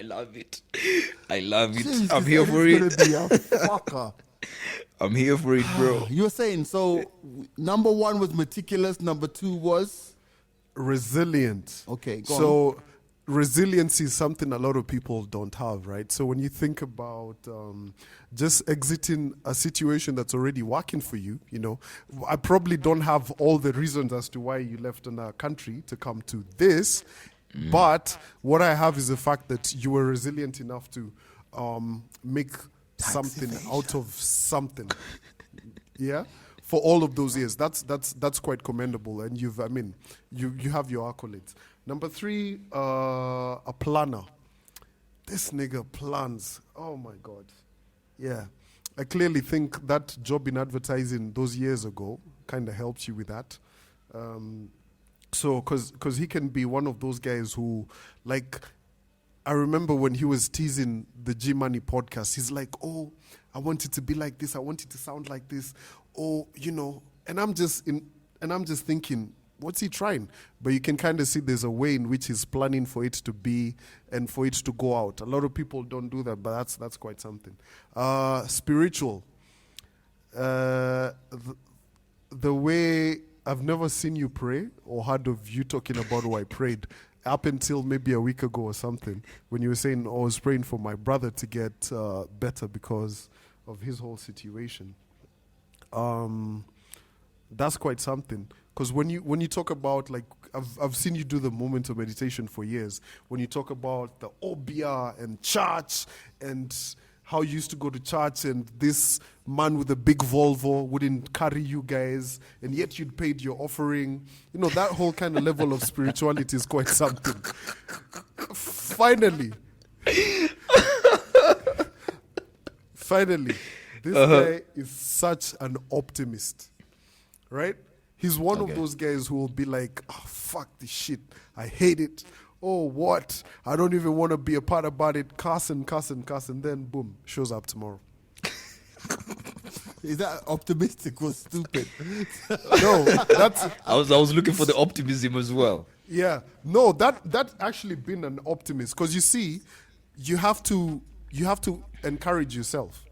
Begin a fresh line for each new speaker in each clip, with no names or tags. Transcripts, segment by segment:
I love it. I love it.
Jeez,
I'm
this
here
Eddie's
for it.
gonna be a fucker.
I'm here for it, bro.
You were saying, so number one was meticulous, number two was?
Resilient.
Okay, go
So resilience is something a lot of people don't have, right? So when you think about just exiting a situation that's already working for you, you know, I probably don't have all the reasons as to why you left in a country to come to this, but what I have is the fact that you were resilient enough to make something out of something. Yeah, for all of those years, that's quite commendable, and you have your accolades. Number three, a planner. This nigga plans. Oh my God, yeah. I clearly think that job in advertising those years ago kind of helped you with that. So, because he can be one of those guys who, like, I remember when he was teasing the G Money podcast, he's like, oh, I want it to be like this. I want it to sound like this. Oh, you know, and I'm just thinking, what's he trying? But you can kind of see there's a way in which he's planning for it to be and for it to go out. A lot of people don't do that, but that's quite something. Spiritual. The way I've never seen you pray or heard of you talking about how I prayed up until maybe a week ago or something, when you were saying, oh, I was praying for my brother to get better because of his whole situation. That's quite something. Because when you talk about, like, I've seen you do the moment of meditation for years. When you talk about the OBR and church and how you used to go to church and this man with a big Volvo wouldn't carry you guys, and yet you'd paid your offering. You know, that whole kind of level of spirituality is quite something. Finally, this guy is such an optimist, right? He's one of those guys who will be like, oh, fuck this shit. I hate it. Oh, what? I don't even want to be a part about it. Cuss, and then boom, shows up tomorrow.
Is that optimistic or stupid?
No, that's...
I was looking for the optimism as well.
Yeah. No, that actually been an optimist. Because you see, you have to encourage yourself.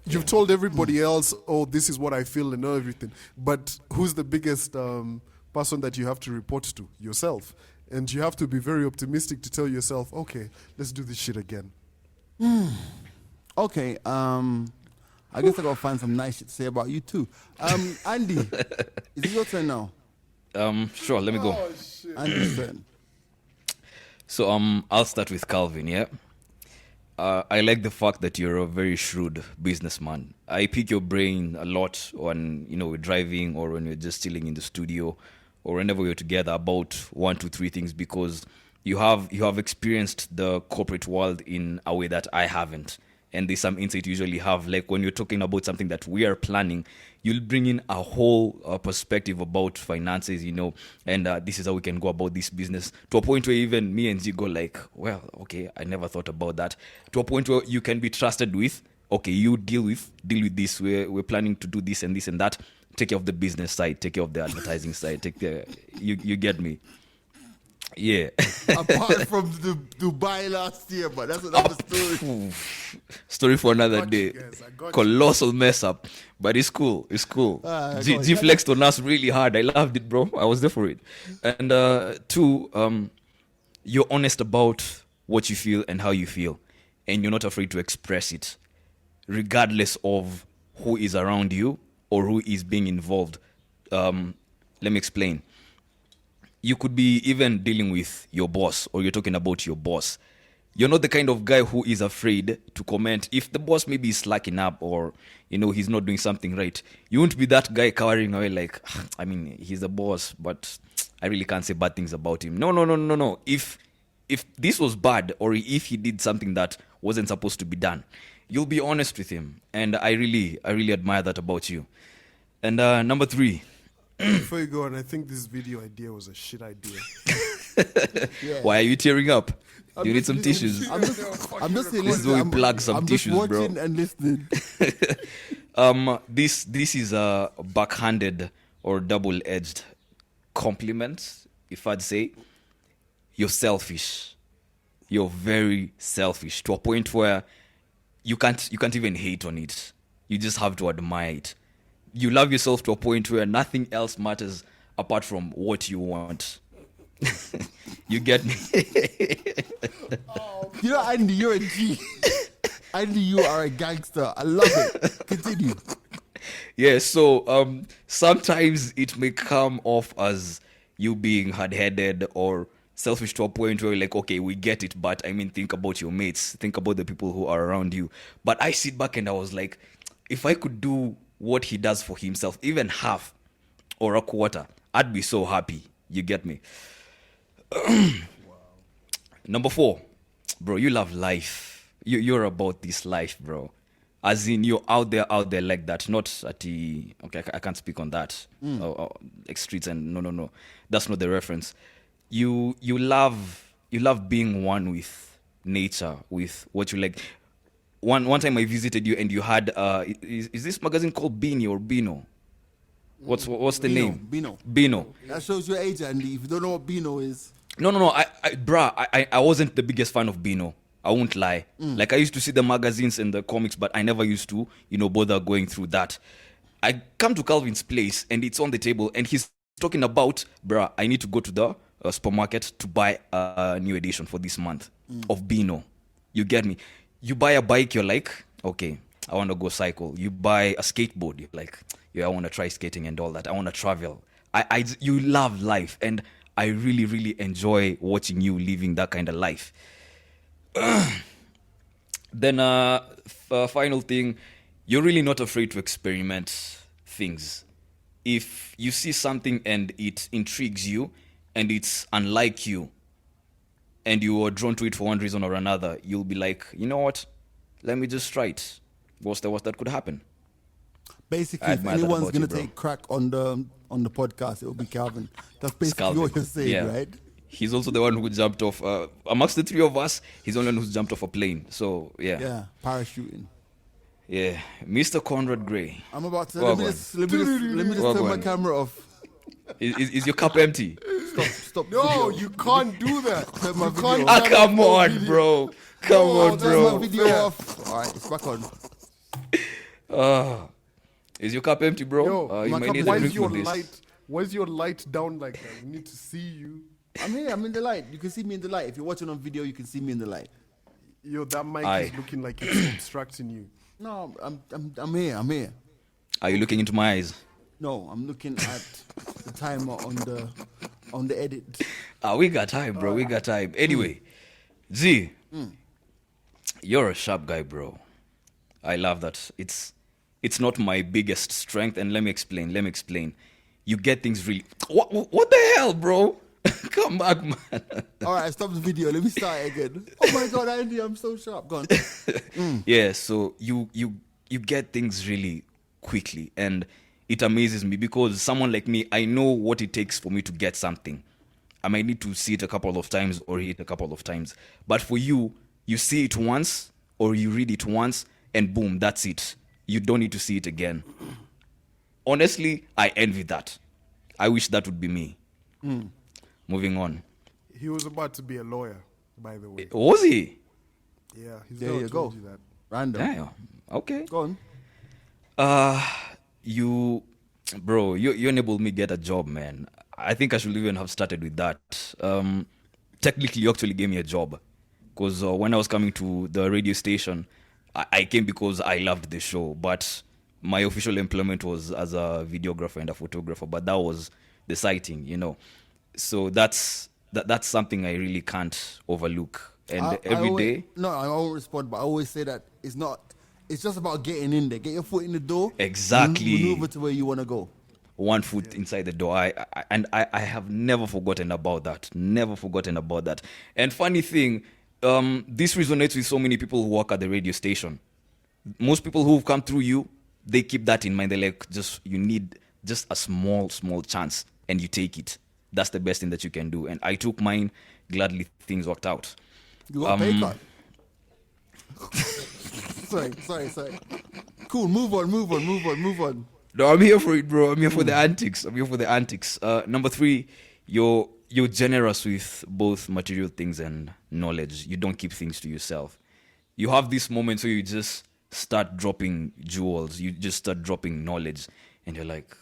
You've told everybody else, oh, this is what I feel and everything. But who's the biggest person that you have to report to? Yourself. And you have to be very optimistic to tell yourself, okay, let's do this shit again.
Okay, I guess I gotta find some nice shit to say about you too. Andy, is it your turn now?
Sure, let me go.
Andy's turn.
So I'll start with Calvin, yeah? I like the fact that you're a very shrewd businessman. I pick your brain a lot when, you know, we're driving or when we're just chilling in the studio or whenever we're together about 1, 2, 3 things, because you have experienced the corporate world in a way that I haven't. And there's some insight you usually have, like when you're talking about something that we are planning, you'll bring in a whole perspective about finances, you know, and this is how we can go about this business, to a point where even me and Z go like, well, okay, I never thought about that, to a point where you can be trusted with, okay, you deal with this, we're planning to do this and that, take care of the business side, take care of the advertising side, you get me. Yeah.
Apart from the Dubai last year, but that's another story.
Story for another day. Colossal mess up, but it's cool. G flexed on us really hard. I loved it, bro. I was there for it. And two, you're honest about what you feel and how you feel, and you're not afraid to express it, regardless of who is around you or who is being involved. Let me explain. You could be even dealing with your boss, or you're talking about your boss. You're not the kind of guy who is afraid to comment if the boss maybe is slacking up or, you know, he's not doing something right. You won't be that guy cowering away like, I mean, he's the boss, but I really can't say bad things about him. No. If this was bad, or if he did something that wasn't supposed to be done, you'll be honest with him. And I really admire that about you. And number 3.
Before you go on, I think this video idea was a shit idea.
Yeah. Why are you tearing up? Do you need some tissues?
I'm just listening.
This is where we plug some tissues,
just
bro.
watching and listening.
This is a backhanded or double-edged compliment, if I'd say. You're selfish. you're very selfish to a point where you can't even hate on it. You just have to admire it. You love yourself to a point where nothing else matters apart from what you want. You get me?
You know, Andy, you're a G. Andy, you are a gangster. I love it. Continue.
Yeah, so sometimes it may come off as you being hard-headed or selfish to a point where you're like, okay, we get it, but I mean, think about your mates, think about the people who are around you. But I sit back and I was like, if I could do what he does for himself, even half or a quarter, I'd be so happy. You get me? Number 4, bro, you love life. You're about this life, bro. As in, you're out there like that. Not at the... Okay, I can't speak on that. Like streets and... No. That's not the reference. You love being one with nature, with what you like. One time I visited you and you had... is this magazine called Beanie or Bino? What's the name? Bino.
That shows your age, Andy. If you don't know what Bino is...
No. I wasn't the biggest fan of Bino. I won't lie. Like, I used to see the magazines and the comics, but I never used to, bother going through that. I come to Calvin's place and it's on the table and he's talking about, I need to go to the supermarket to buy a new edition for this month of Bino. You get me? You buy a bike, you're like, okay, I want to go cycle. You buy a skateboard, you're like, yeah, I want to try skating and all that. I want to travel. You love life and I really, really enjoy watching you living that kind of life. Then final thing, you're really not afraid to experiment things. If you see something and it intrigues you and it's unlike you and you are drawn to it for one reason or another, you'll be like, you know what, let me just try it. What's the worst that could happen?
Basically, if anyone's going to take crack on the podcast, it will be Calvin. That's basically what you're saying, right?
He's also the one who jumped off. Amongst the 3 of us, he's the only one who's jumped off a plane. So, yeah.
Yeah, parachuting.
Yeah, Mr. Conrad Gray.
I'm about to... Let me just turn my camera off.
Is your cup empty?
Stop.
No, you can't do that.
Turn my video
can't.
off.
Come on, bro. Come on,
Turn
bro.
my video off. All right, it's back on.
Is your cup empty, bro?
Yo,
you
my
might
cup
need
is
to
why
drink
is your
from this.
light? Why is your light down like that? We need to see you.
I'm here. I'm in the light. You can see me in the light. If you're watching on video, you can see me in the light.
Yo, that mic
Aye.
is looking like it's obstructing you.
No, I'm here. I'm here.
Are you looking into my eyes?
No, I'm looking at the timer on the edit.
We got time, bro. We got time. Anyway, Z, you're a sharp guy, bro. I love that. It's not my biggest strength, and let me explain. You get things really... What the hell, bro? Come back, man.
All right, stop the video. Let me start again. Oh my God, Andy, I'm so sharp. Go on.
Yeah, so you get things really quickly, and it amazes me because someone like me, I know what it takes for me to get something. I might need to see it a couple of times or read it a couple of times. But for you, you see it once or you read it once, and boom, that's it. You don't need to see it again. Honestly, I envy that. I wish that would be me. Moving on.
He was about to be a lawyer, by the way.
Was he?
Yeah, he's
There
never
you
told
go.
you that.
Random.
Damn. Okay.
Go on.
You enabled me get a job, man. I think I should even have started with that. Technically, you actually gave me a job. Because when I was coming to the radio station, I came because I loved the show. But my official employment was as a videographer and a photographer. But that was the sighting, So that's something I really can't overlook. And every day...
No, I won't respond, but I always say that it's just about getting in there. Get your foot in the door.
Exactly.
Maneuver to where you want to go.
One foot inside the door. I have never forgotten about that. And funny thing, this resonates with so many people who work at the radio station. Most people who've come through you, they keep that in mind. They're like, you need just a small chance, and you take it. That's the best thing that you can do. And I took mine. Gladly, things worked out.
You got a pay cut. Sorry. Cool, move on.
No, I'm here for it, bro. I'm here for the antics. Number 3, you're you're generous with both material things and knowledge. You don't keep things to yourself. You have these moments where you just start dropping jewels. You just start dropping knowledge, and you're like,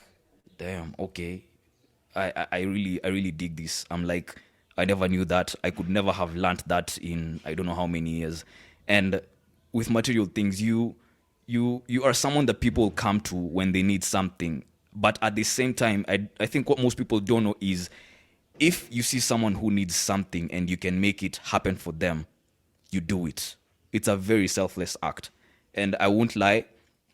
"Damn, okay, I really dig this." I'm like, I never knew that. I could never have learned that in I don't know how many years. And with material things, you are someone that people come to when they need something. But at the same time, I think what most people don't know is if you see someone who needs something and you can make it happen for them, you do it. It's a very selfless act. And I won't lie,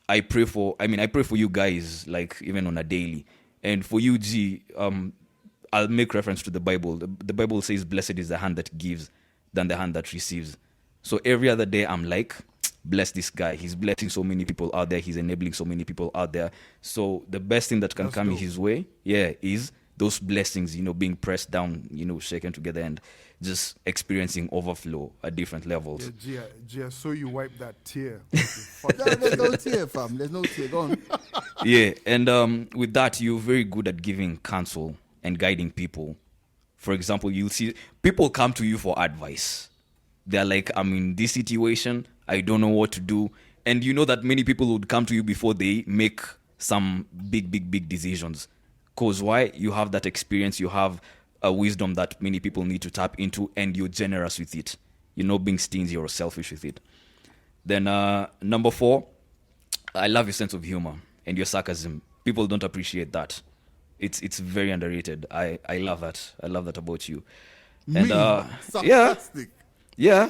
I pray for you guys, like even on a daily. And for you, G, I'll make reference to the Bible. The Bible says, blessed is the hand that gives than the hand that receives. So every other day, I'm like, bless this guy. He's blessing so many people out there. He's enabling so many people out there. So the best thing that can come his way, is those blessings, being pressed down, shaken together and just experiencing overflow at different levels.
Yeah, Gia, so you wipe that tear.
There's no tear, fam. There's no tear. Go on.
Yeah, and with that, you're very good at giving counsel and guiding people. For example, you'll see people come to you for advice. They're like, I'm in this situation, I don't know what to do. And you know that many people would come to you before they make some big decisions. Because why? You have that experience, you have a wisdom that many people need to tap into, and you're generous with it. You're not being stingy or selfish with it. Then number 4, I love your sense of humor and your sarcasm. People don't appreciate that. It's very underrated. I love that. I love that about you. And
sarcastic.
Yeah.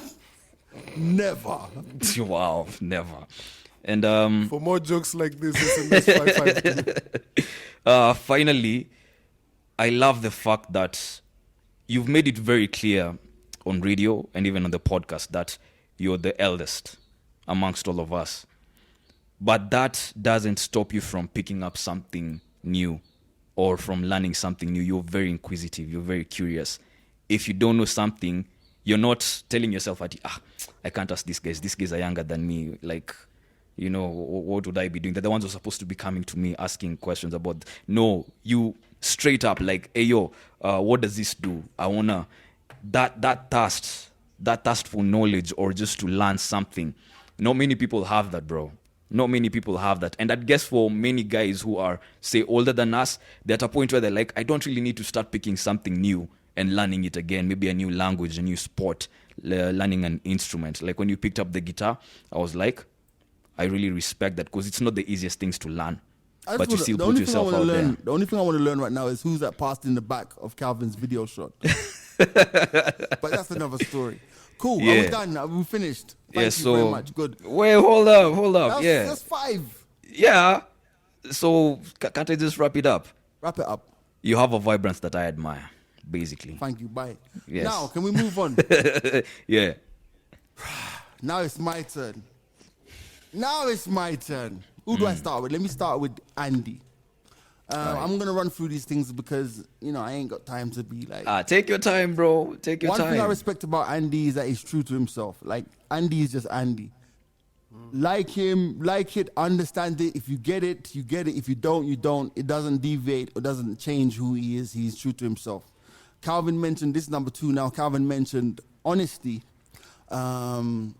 Never.
Wow, never. And
For more jokes like this, SMS 55.
finally, I love the fact that you've made it very clear on radio and even on the podcast that you're the eldest amongst all of us. But that doesn't stop you from picking up something new or from learning something new. You're very inquisitive. You're very curious. If you don't know something, you're not telling yourself, I can't ask these guys. These guys are younger than me. Like, what would I be doing? They're the ones who are supposed to be coming to me asking questions about. No, you straight up like, hey, yo, what does this do? I want to, that thirst for knowledge or just to learn something. Not many people have that, bro. Not many people have that. And I guess for many guys who are, say, older than us, they're at a point where they're like, I don't really need to start picking something new and learning it again. Maybe a new language, a new sport, learning an instrument. Like when you picked up the guitar, I was like, I really respect that because it's not the easiest things to learn. But you still put yourself out there.
The only thing I want to learn right now is who's that passed in the back of Calvin's video shot. But that's another story. Cool.
Yeah.
Are we done? We finished. Thank you very much. Good.
Wait, hold up.
That's 5.
Yeah. So can't I just wrap it up?
Wrap it up.
You have a vibrance that I admire, basically.
Thank you. Bye.
Yes.
Now, can we move on?
Yeah.
Now it's my turn. Who do I start with? Let me start with Andy. I'm going to run through these things because, I ain't got time to be like...
Take your time, bro. Take your time.
One thing I respect about Andy is that he's true to himself. Like, Andy is just Andy. Like him, like it, understand it. If you get it, you get it. If you don't, you don't. It doesn't deviate or doesn't change who he is. He's true to himself. Calvin mentioned, this is number 2 now, Calvin mentioned honesty. Honest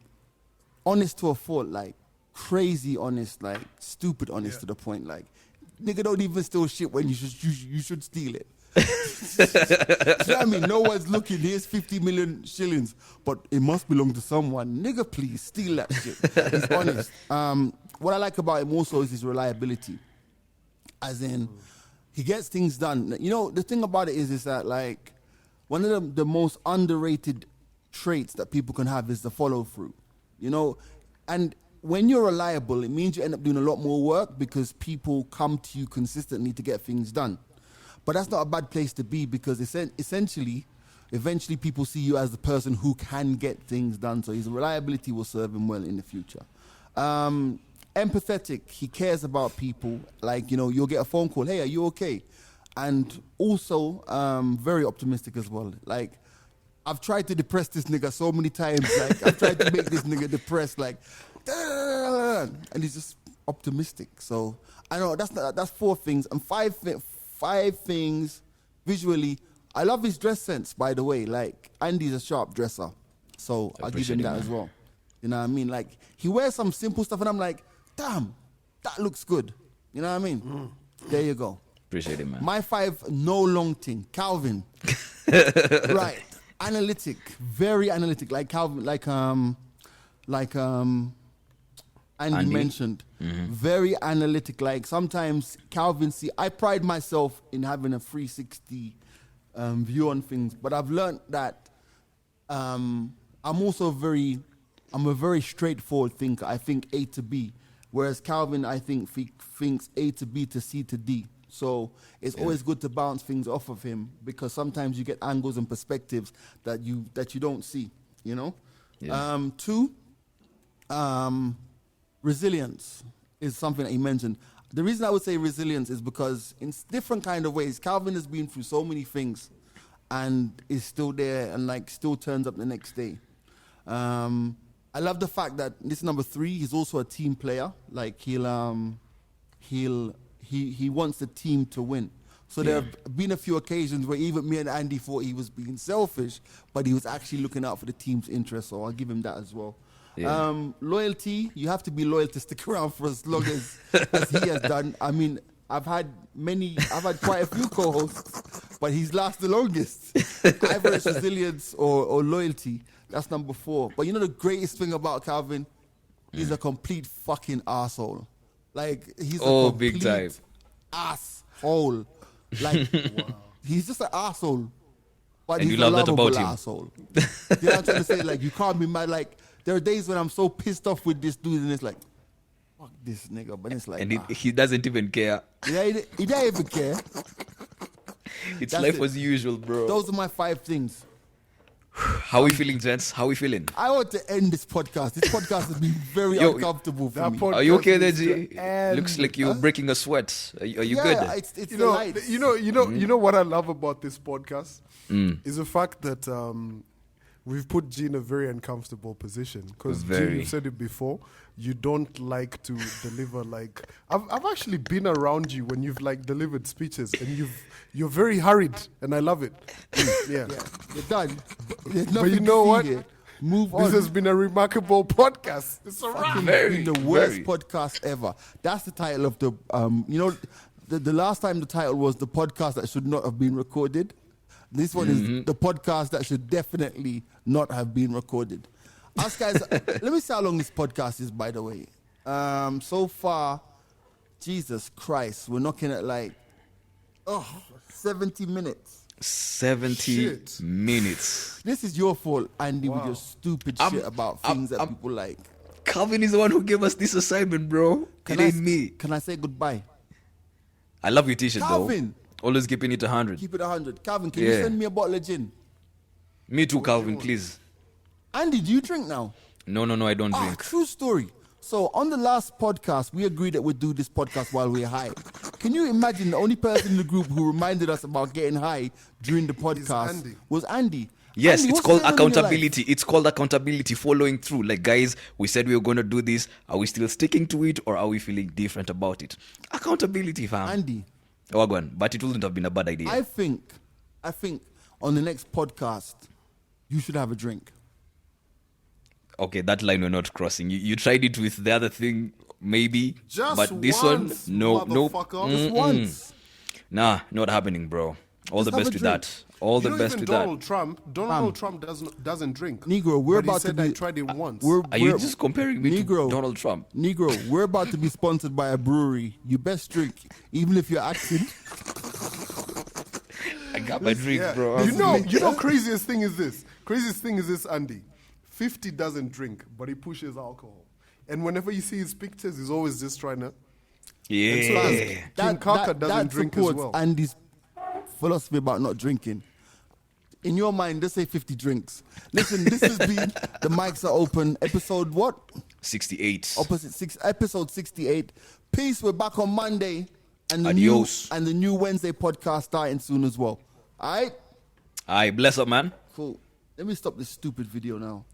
to a fault, like crazy honest, like stupid honest to the point, like nigga don't even steal shit when you should steal it. You know what I mean? No one's looking, here's 50 million shillings, but it must belong to someone. Nigga, please, steal that shit. He's honest. What I like about him also is his reliability. As in, he gets things done. The thing about it is that, like, one of the most underrated traits that people can have is the follow-through. And when you're reliable, it means you end up doing a lot more work because people come to you consistently to get things done. But that's not a bad place to be because eventually people see you as the person who can get things done. So his reliability will serve him well in the future. Empathetic, he cares about people. Like, you'll get a phone call, hey, are you okay? And also very optimistic as well. Like, I've tried to depress this nigga so many times. Like, I've tried to make this nigga depressed, like, and he's just optimistic. So I know that's 4 things, and five things visually. I love his dress sense, by the way. Like, Andy's a sharp dresser. So I'll give him
appreciate it,
that
man.
as well. You know what I mean? Like, he wears some simple stuff and I'm like, damn, that looks good. You know what I mean? There you go.
Appreciate it, man.
My 5, no long thing. Calvin. Right. Analytic. Very analytic. Like Calvin, Andy mentioned. Very analytic. Like sometimes Calvin, I pride myself in having a 360 view on things, but I've learned that I'm a very straightforward thinker. I think A to B, whereas Calvin, I think, thinks A to B to C to D. So it's always good to bounce things off of him because sometimes you get angles and perspectives that you don't see, you know?
Yeah.
2, resilience is something that he mentioned. The reason I would say resilience is because in different kind of ways, Calvin has been through so many things and is still there and like still turns up the next day. I love the fact that this is number 3. He's also a team player. Like he wants the team to win. So there have been a few occasions where even me and Andy thought he was being selfish, but he was actually looking out for the team's interest. So I'll give him that as well.
Yeah.
Loyalty, you have to be loyal to stick around for as long as he has done. I mean, I've had quite a few co-hosts, but he's last the longest. Either it's resilience or loyalty. That's number 4. But you know the greatest thing about Calvin? He's a complete fucking asshole. Like, he's a complete
big time
asshole. Like, he's just an asshole. But
And
he's
you love
a
that
lovable
about him.
asshole. You know what I'm trying to say? Like, you can't be mad. Like, there are days when I'm so pissed off with this dude and it's like, fuck this nigga. But it's like,
And he doesn't even care.
yeah, he don't even care.
It's
That's
life
it.
as usual, bro.
Those are my 5 things.
How we feeling, gents? How we feeling?
I want to end this podcast. This podcast has been very
Yo,
uncomfortable for
that
me.
pod-
Are you okay there,
Podcast
G?
needs to end.
Looks like you're breaking a sweat. Are you
yeah,
good?
it's
You
the
know,
lights.
you know what I love about this podcast is the fact that we've put G in a very uncomfortable position because G,
Very.
you've said it before. You don't like to deliver like I've actually been around you when you've like delivered speeches and you're very hurried and I love it. Yeah.
Yeah, you're done. There's
But
nothing
you know
to see
what?
here. Move on.
This has been a remarkable podcast. It's a wrap.
Fucking
Very,
been the worst
very.
podcast ever. That's the title of the, you know, the last time the title was the podcast that should not have been recorded. This one is the podcast that should definitely not have been recorded. Us guys, let me see how long this podcast is, by the way. So far, Jesus Christ, we're knocking at like, 70 minutes.
70
Shit.
minutes.
This is your fault, Andy, with your stupid shit about things that people like.
Calvin is the one who gave us this assignment, bro. It ain't me.
Can I say goodbye?
I love your t-shirt,
Calvin.
though. Always keeping it 100.
Keep it 100. Calvin, can you
Yeah.
send me a bottle of gin?
Me too, Calvin, please.
Andy, do you drink now?
No, I don't drink.
True story. So on the last podcast, we agreed that we'd do this podcast while we're high. Can you imagine the only person in the group who reminded us about getting high during the podcast
Andy.
was Andy?
Yes,
Andy,
it's
what's
called
going on in your life?
accountability. It's called accountability, following through. Like, guys, we said we were going to do this. Are we still sticking to it or are we feeling different about it? Accountability, fam.
Andy,
Wagwan, but it wouldn't have been a bad idea.
I think on the next podcast, you should have a drink.
Okay, that line we're not crossing. You tried it with the other thing, maybe.
Just
but this
once,
one, no.
motherfucker.
Just once.
Nah, not happening, bro. All the
Just have
best
a
with
drink.
that. All the
You know,
best
even
with
Donald Trump doesn't drink.
Negro, we're
but he
about
said
to be.
I tried it once.
Are you just comparing me
Negro,
to Donald Trump?
Negro, we're about to be sponsored by a brewery. You best drink, even if you're acting.
I got my drink,
Yeah.
bro.
You know, craziest thing is this, Andy. 50 doesn't drink, but he pushes alcohol. And whenever you see his pictures, he's always just trying to.
Yeah.
King Kaka doesn't drink as
supports
well.
Andy's philosophy about not drinking. In your mind, just say 50 drinks. Listen, this has been The Mics Are Open, episode what?
68.
Episode 68. Peace, we're back on Monday. And the
Adios.
new Wednesday podcast starting soon as well. All right?
All right, bless up, man.
Cool. Let me stop this stupid video now.